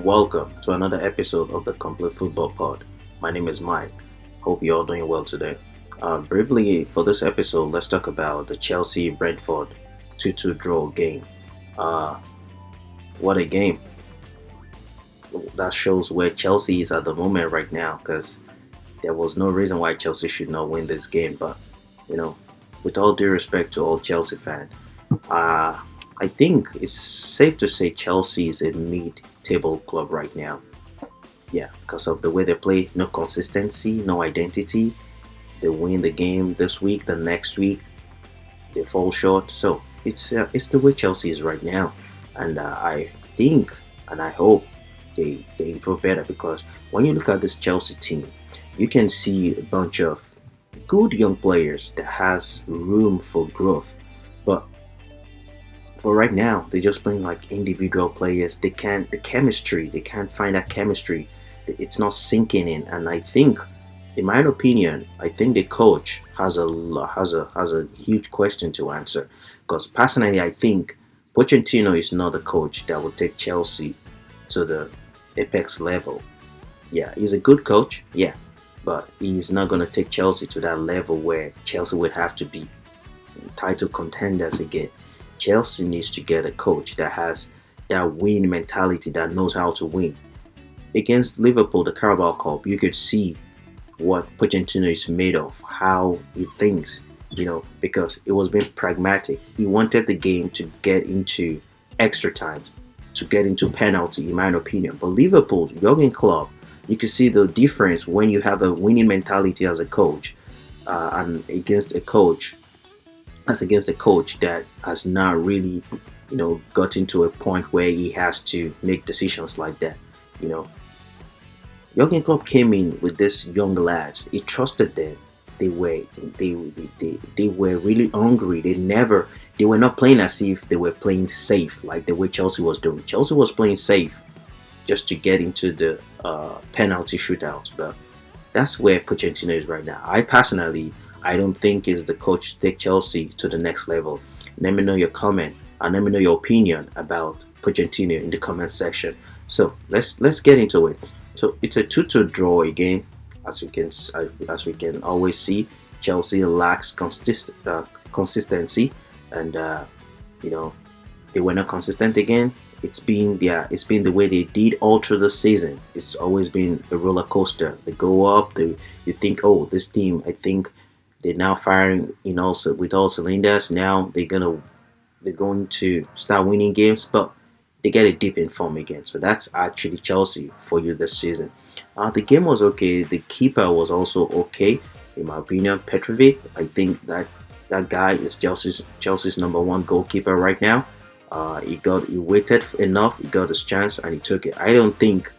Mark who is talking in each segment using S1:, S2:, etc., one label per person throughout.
S1: welcome to another episode of the Complete Football Pod. My name is Mike. Hope you're all doing well today. Briefly, for this episode, let's talk about the Chelsea Brentford 2-2 draw game. Uh, what a game! That shows where Chelsea is at the moment right now, because there was no reason why Chelsea should not win this game. But with all due respect to all Chelsea fans, I think it's safe to say Chelsea is a mid-table club right now. Yeah, because of the way they play, no consistency, no identity. They win the game this week, the next week they fall short. So it's the way Chelsea is right now, and I think and I hope they improve better, because when you look at this Chelsea team, you can see a bunch of good young players that has room for growth, but for right now, they're just playing like individual players. They can't find that chemistry. It's not sinking in, and I think, in my opinion, I think the coach has a huge question to answer. Because personally, I think Pochentino is not the coach that will take Chelsea to the apex level. Yeah, he's a good coach, yeah, but he's not going to take Chelsea to that level where Chelsea would have to be title contenders again. Chelsea needs to get a coach that has that win mentality, that knows how to win. Against Liverpool, the Carabao Cup, you could see what Pochentino is made of, how he thinks, because it was being pragmatic. He wanted the game to get into extra time, to get into penalty, in my opinion. But Liverpool, Jurgen Klopp, you can see the difference when you have a winning mentality as a coach and against a coach that has not really, gotten to a point where he has to make decisions like that. Jurgen Klopp came in with these young lads. He trusted them. They were really hungry. They were not playing as if they were playing safe like the way Chelsea was doing. Chelsea was playing safe just to get into the penalty shootout. But that's where Pochettino is right now. I don't think is the coach to take Chelsea to the next level. Let me know your comment and let me know your opinion about Pochettino in the comment section. So let's get into it. So it's a 2-2 draw again, as we can always see. Chelsea lacks consistency, and they were not consistent again. It's been the way they did all through the season. It's always been a roller coaster. They go up, you think, oh, this team, I think they're now firing with all cylinders. Now they're going to start winning games, but they get a dip in form again. So that's actually Chelsea for you this season. The game was okay. The keeper was also okay, in my opinion. Petrovic, I think that guy is Chelsea's number one goalkeeper right now. He waited enough. He got his chance and he took it. I don't think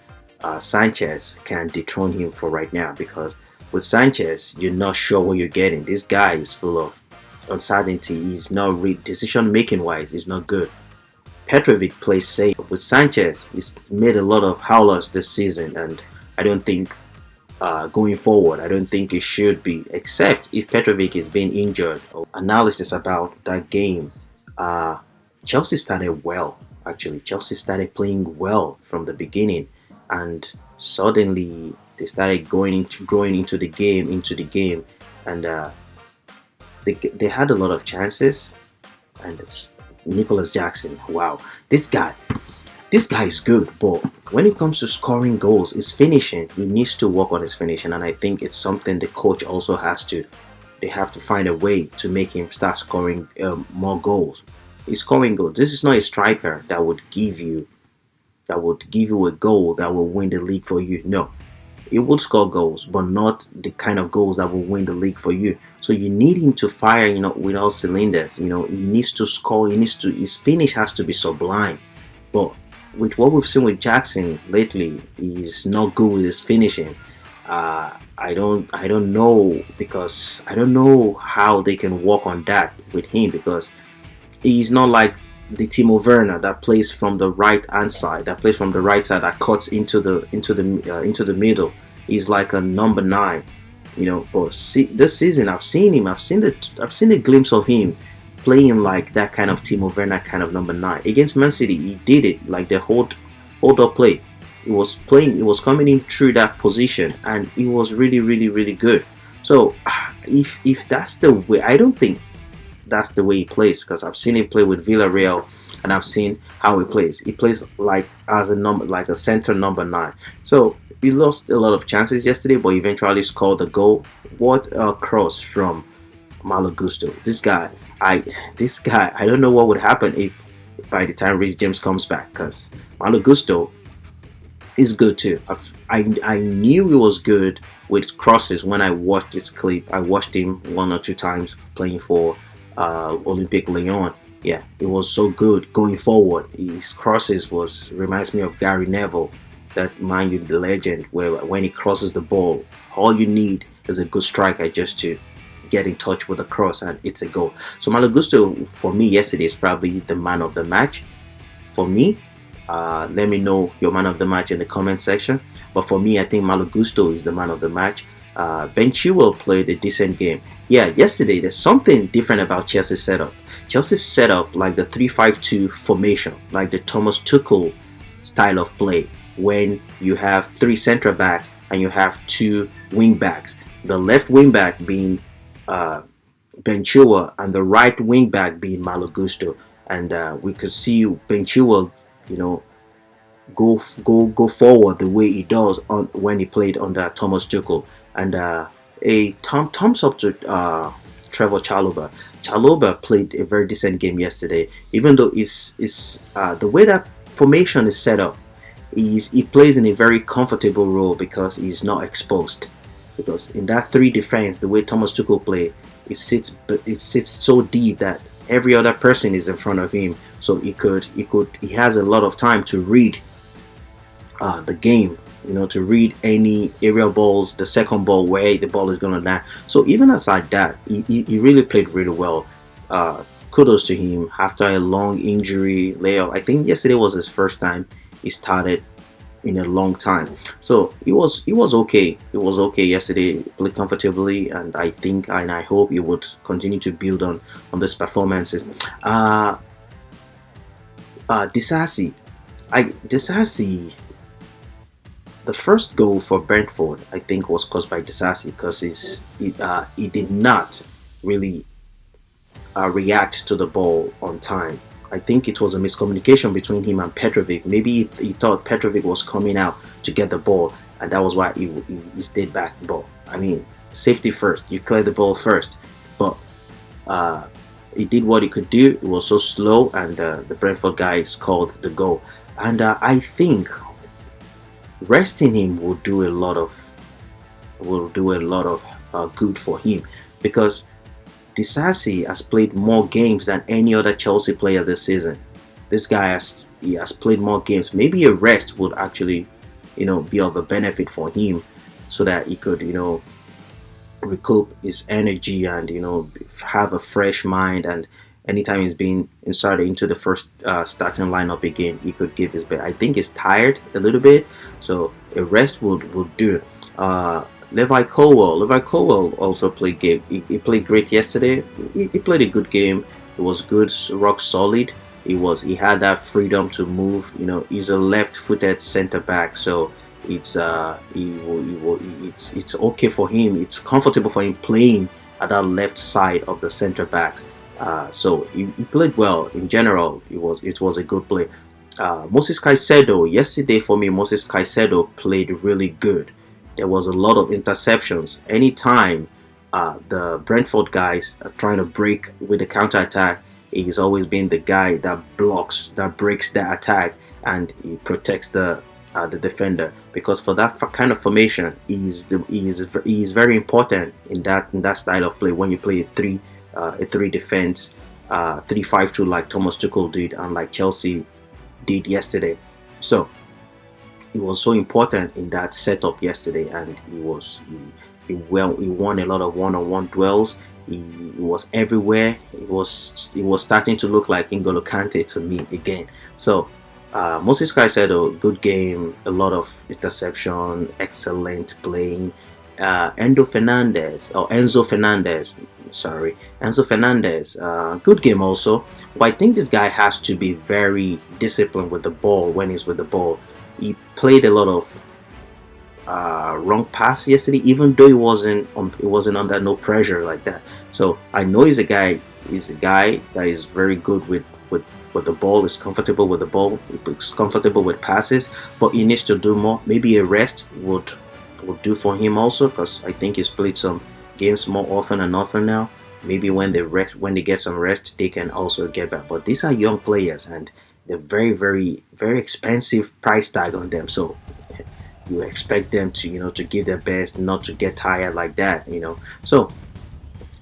S1: Sanchez can dethrone him for right now, because with Sanchez, you're not sure what you're getting. This guy is full of uncertainty. He's not decision making wise. He's not good. Petrovic plays safe. With Sanchez, he's made a lot of howlers this season, and I don't think going forward, I don't think it should be, except if Petrovic is being injured. Analysis about that game. Chelsea started well. Actually, Chelsea started playing well from the beginning, and suddenly they started growing into the game, and they had a lot of chances. And Nicholas Jackson, wow, this guy is good, but when it comes to scoring goals, his finishing, he needs to work on his finishing, and I think it's something the coach also they have to find a way to make him start scoring more goals. He's scoring goals. This is not a striker that would give you a goal that will win the league for you. No, he will score goals, but not the kind of goals that will win the league for you. So you need him to fire, with all cylinders. He needs to score. His finish has to be sublime. But with what we've seen with Jackson lately, he's not good with his finishing. I don't know, because I don't know how they can work on that with him, because he's not like the Timo Werner that plays from the right hand side, that cuts into the middle. He's like a number 9, But this season I've seen a glimpse of him playing like that kind of Timo Werner kind of number 9 against Man City. He did it like the hold up play. He was playing. He was coming in through that position, and he was really, really, really good. So if that's the way, I don't think that's the way he plays, because I've seen him play with Villarreal, and I've seen how he plays. He plays like as a number, like a center number 9. So he lost a lot of chances yesterday, but eventually scored the goal. What a cross from Malo Gusto. This guy, I don't know what would happen if by the time Reece James comes back, because Malo Gusto is good too. I knew he was good with crosses when I watched this clip. I watched him 1 or 2 times playing for Olympique Lyon. Yeah, it was so good going forward. His crosses reminds me of Gary Neville, that Man U the legend, where when he crosses the ball, all you need is a good striker just to get in touch with the cross, and it's a goal. So Malo Gusto for me yesterday is probably the man of the match. For me, let me know your man of the match in the comment section. But for me, I think Malo Gusto is the man of the match. Ben Chilwell played a decent game. Yeah, yesterday there's something different about Chelsea's setup. Chelsea's setup like the 3-5-2 formation, like the Thomas Tuchel style of play, when you have 3 centre backs and you have 2 wing backs. The left wing back being Ben Chilwell and the right wing back being Malo Gusto. And we could see Ben Chilwell, go forward the way he does when he played under Thomas Tuchel. And a thumbs up to Trevor Chalobah. Chalobah played a very decent game yesterday, even though it's the way that formation is set up. He plays in a very comfortable role because he's not exposed. Because in that 3 defense, the way Thomas Tuchel play, it sits so deep that every other person is in front of him. So he has a lot of time to read the game, to read any aerial balls, the second ball, where the ball is going to land. So even aside that, he really played really well. Kudos to him after a long injury layoff. I think yesterday was his first time he started in a long time. So it was okay. It was okay yesterday. Played comfortably, and I think and I hope he would continue to build on these performances. Disasi. The first goal for Brentford, I think, was caused by Disasi because he did not really react to the ball on time. I think it was a miscommunication between him and Petrovic. Maybe he thought Petrovic was coming out to get the ball, and that was why he stayed back. But I mean, safety first. You clear the ball first. But he did what he could do. It was so slow, and the Brentford guy scored the goal. And I think resting him will do a lot of good for him, because Disasi has played more games than any other Chelsea player this season. This guy has played more games. Maybe a rest would actually, be of a benefit for him, so that he could, recoup his energy and have a fresh mind. And anytime he's being inserted into the first starting lineup again, he could give his best. I think he's tired a little bit, so a rest would do. Levi Colwell also played game. He played great yesterday. He played a good game. It was good, rock solid. He had that freedom to move. He's a left-footed centre back, so it's okay for him. It's comfortable for him playing at that left side of the centre backs. So he played well in general. It was a good play. Moses Caicedo yesterday for me. Moses Caicedo played really good. There was a lot of interceptions. Anytime the Brentford guys are trying to break with the counter attack, he's always been the guy that breaks the attack, and he protects the defender. Because for that kind of formation, he is very important in that style of play. When you play a 3 defense, 3-5-2 like Thomas Tuchel did and like Chelsea did yesterday. So he was so important in that setup yesterday, and he won a lot of one-on-one duels. He was everywhere. It was starting to look like N'Golo Kante to me again. So Moses Caicedo, good game, a lot of interception, excellent playing. Enzo Fernandez, good game also. But I think this guy has to be very disciplined with the ball when he's with the ball. he played a lot of wrong pass yesterday, even though it wasn't under no pressure like that. So I know he's a guy that is very good with the ball, is comfortable with the ball, he's comfortable with passes, but he needs to do more. Maybe a rest would do for him also, because I think he's played some games more often and often now. Maybe when they get some rest, they can also get back. But these are young players, and they're very, very, very expensive price tag on them. So you expect them to, to give their best, not to get tired like that. So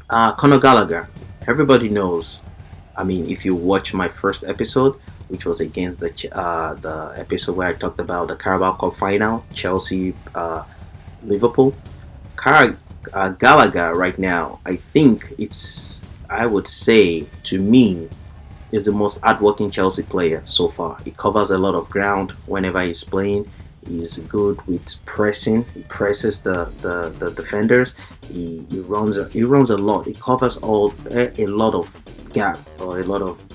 S1: Conor Gallagher, everybody knows. I mean, if you watch my first episode, which was against the episode where I talked about the Carabao Cup final, Chelsea, Liverpool, Gallagher right now, I would say, to me, is the most hardworking Chelsea player so far. He covers a lot of ground whenever he's playing. He's good with pressing. He presses the defenders. He runs a lot. He covers a lot of gap, or a lot of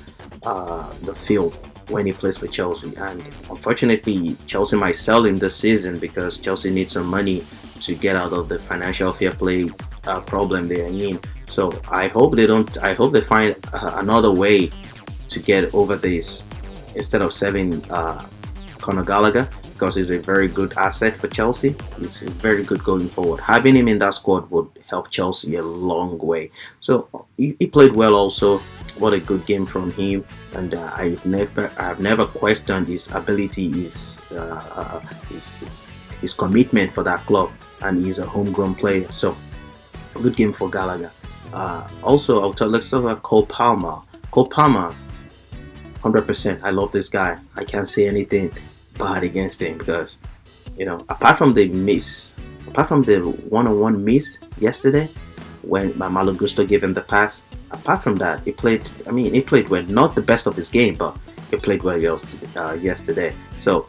S1: the field when he plays for Chelsea. And unfortunately, Chelsea might sell him this season because Chelsea needs some money to get out of the financial fair play problem they're in. So I hope they find another way to get over this instead of selling Conor Gallagher, because he's a very good asset for Chelsea. He's very good going forward. Having him in that squad would help Chelsea a long way. So he played well also. What a good game from him, and I've never questioned his ability, his commitment for that club, and he's a homegrown player. So good game for Gallagher. Also, let's talk about Cole Palmer. Cole Palmer, 100%. I love this guy. I can't say anything bad against him, because apart from the one-on-one miss yesterday when Malo Gusto gave him the pass, apart from that, he played well. Not the best of his game, but he played well yesterday. So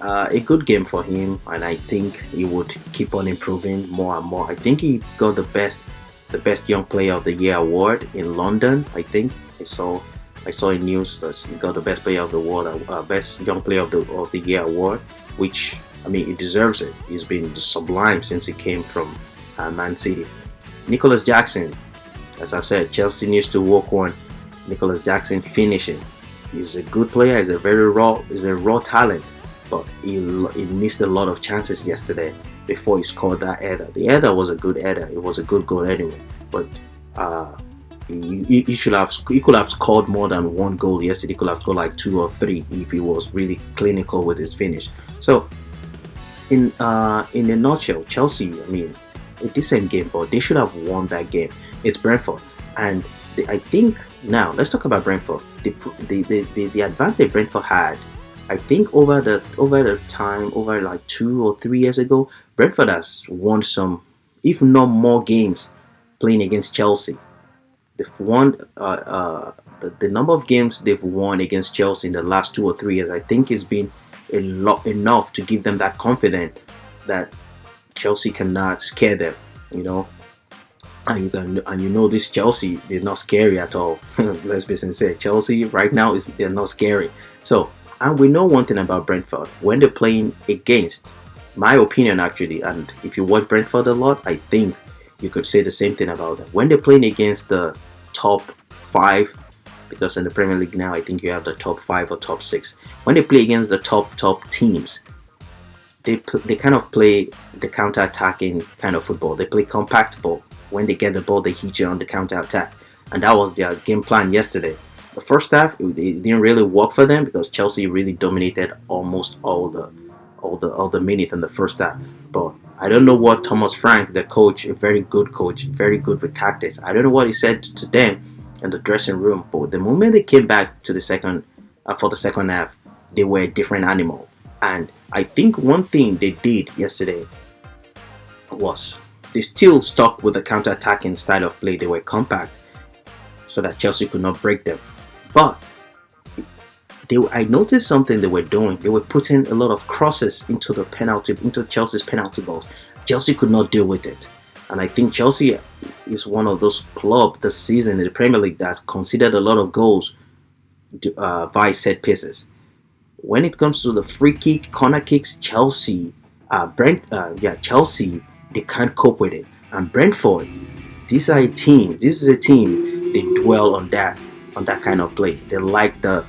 S1: a good game for him, and I think he would keep on improving more and more. I think he got the best young player of the year award in London. I think I saw in news that he got the best player of the world, best young player of the year award, which he deserves it. He's been sublime since he came from Man City. Nicholas Jackson, as I've said, Chelsea needs to work on Nicholas Jackson finishing. He's a good player. He's a raw talent, but he missed a lot of chances yesterday before he scored that header. The header was a good header. It was a good goal anyway, but he could have scored more than one goal yesterday. He could have scored like 2 or 3 if he was really clinical with his finish. So in a nutshell, Chelsea, a decent game, but they should have won that game. It's Brentford, and I think now let's talk about Brentford. The advantage Brentford had, I think over the time, over like 2 or 3 years ago, Brentford has won some, if not more, games playing against Chelsea. They've won the number of games they've won against Chelsea in the last 2 or 3 years. I think it's been enough to give them that confidence that Chelsea cannot scare them. And this Chelsea, they're not scary at all. Let's be sincere. Chelsea right now they're not scary. So, and we know one thing about Brentford, when they're playing against, my opinion actually, and if you watch Brentford a lot, I think you could say the same thing about them. When they're playing against the top 5, because in the Premier League now, I think you have the top 5 or top 6. When they play against the top teams, they kind of play the counter-attacking kind of football. They play compact ball. When they get the ball, they hit you on the counter-attack. And that was their game plan yesterday. The first half, it didn't really work for them because Chelsea really dominated almost all the minutes in the first half. But I don't know what Thomas Frank, the coach, a very good coach, very good with tactics, I don't know what he said to them in the dressing room. But the moment they came back to for the second half, they were a different animal. And I think one thing they did yesterday was they still stuck with the counter-attacking style of play. They were compact so that Chelsea could not break them. But I noticed something they were doing. They were putting a lot of crosses into Chelsea's penalty box. Chelsea could not deal with it. And I think Chelsea is one of those clubs this season in the Premier League that's considered a lot of goals via set pieces. when it comes to the free kick, corner kicks, Chelsea, they can't cope with it. And Brentford, these are a team. This is a team. They dwell on that kind of play. They like the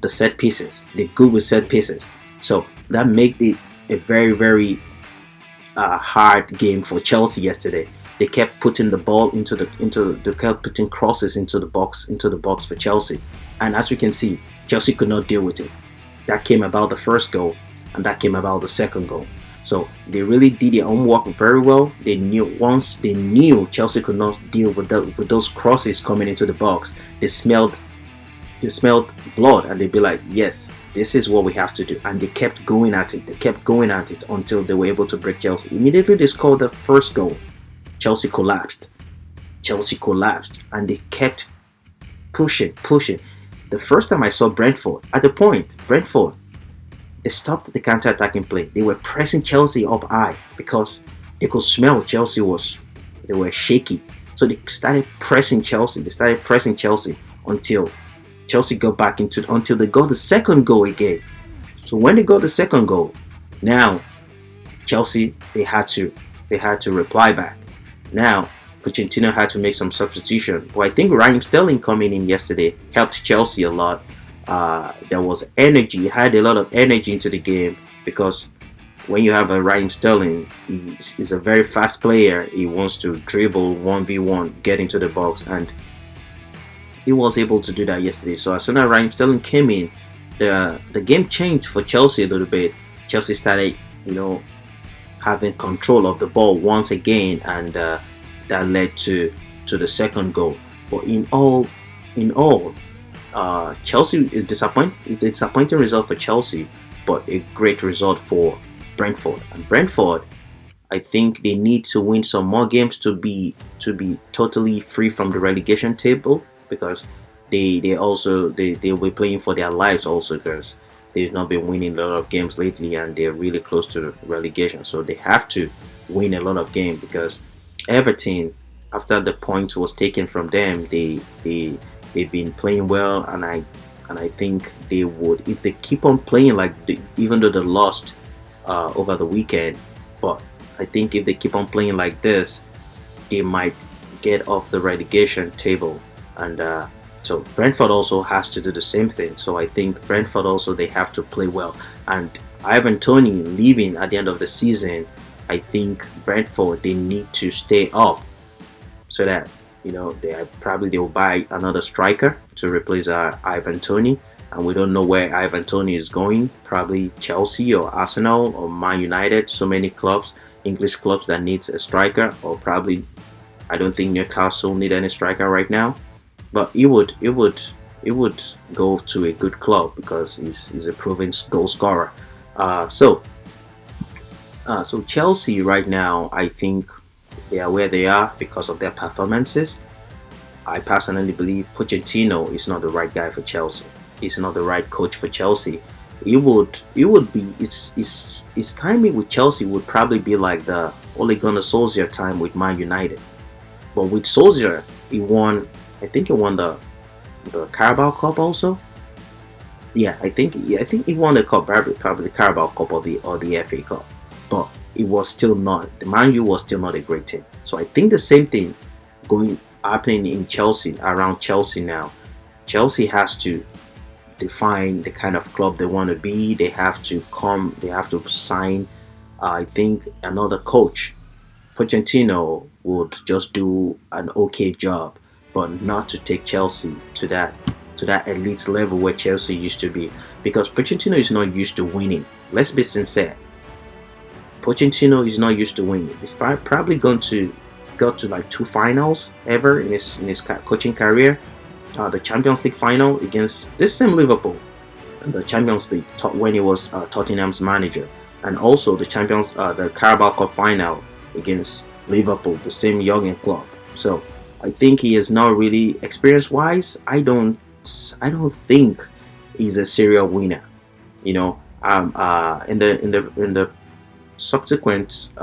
S1: set pieces. They're good with set pieces. So that made it a very very hard game for Chelsea yesterday. They kept putting the ball they kept putting crosses into the box for Chelsea, and as we can see, Chelsea could not deal with it. That came about the first goal, and that came about the second goal. So they really did their homework very well. They knew Chelsea could not deal with those crosses coming into the box. They smelled blood, and they'd be like, yes, this is what we have to do. And they kept going at it. They kept going at it until they were able to break Chelsea. Immediately they scored the first goal. Chelsea collapsed. And they kept pushing. The first time I saw Brentford, at the point, Brentford, they stopped the counter-attacking play. They were pressing Chelsea up high because they could smell they were shaky. So they started pressing Chelsea. Until Chelsea got back until they got the second goal again. So when they got the second goal, now Chelsea, they had to reply back. Now Pochentino had to make some substitution. But I think Raheem Sterling coming in yesterday helped Chelsea a lot. There was energy, had a lot of energy into the game, because when you have a Raheem Sterling, he's a very fast player. He wants to dribble 1v1, get into the box, and he was able to do that yesterday. So as soon as Raheem Sterling came in, the game changed for Chelsea a little bit. Chelsea started, having control of the ball once again, and that led to the second goal. But in all, Chelsea is disappointing result for Chelsea, but a great result for Brentford. And Brentford, I think they need to win some more games to be totally free from the relegation table, because they will be playing for their lives also, because they've not been winning a lot of games lately and they're really close to relegation. So they have to win a lot of games, because Everton, after the point was taken from them, they've been playing well, and I think they would, if they keep on playing even though they lost over the weekend, but I think if they keep on playing like this, they might get off the relegation table. And so Brentford also has to do the same thing. So I think Brentford also, they have to play well. And Ivan Toney leaving at the end of the season, I think Brentford, they need to stay up, so that they'll buy another striker to replace Ivan Toney. And we don't know where Ivan Toney is going. Probably Chelsea or Arsenal or Man United. So many clubs, English clubs, that needs a striker. Or probably, I don't think Newcastle need any striker right now. But he would go to a good club, because he's a proven goal scorer. So Chelsea right now, I think they are where they are because of their performances. I personally believe Pochentino is not the right guy for Chelsea. He's not the right coach for Chelsea. His timing with Chelsea would probably be like the Ole Gunnar Solskjaer time with Man United. But with Solskjaer, he won the Carabao Cup also. Yeah, I think he won the cup, probably the Carabao Cup or the FA Cup. But it was still not, the Man U was still not a great team. So I think the same thing happening in Chelsea, around Chelsea now. Chelsea has to define the kind of club they want to be. They have to sign, I think, another coach. Pochentino would just do an okay job, but not to take Chelsea to that elite level where Chelsea used to be, because Pochentino is not used to winning. Let's be sincere. Pochentino is not used to winning. He's probably got to like 2 finals ever in his coaching career. The Champions League final against this same Liverpool, and the Champions League when he was Tottenham's manager, and also the Carabao Cup final against Liverpool, the same young club. So I think he is not really experience-wise. I don't think he's a serial winner. In the subsequent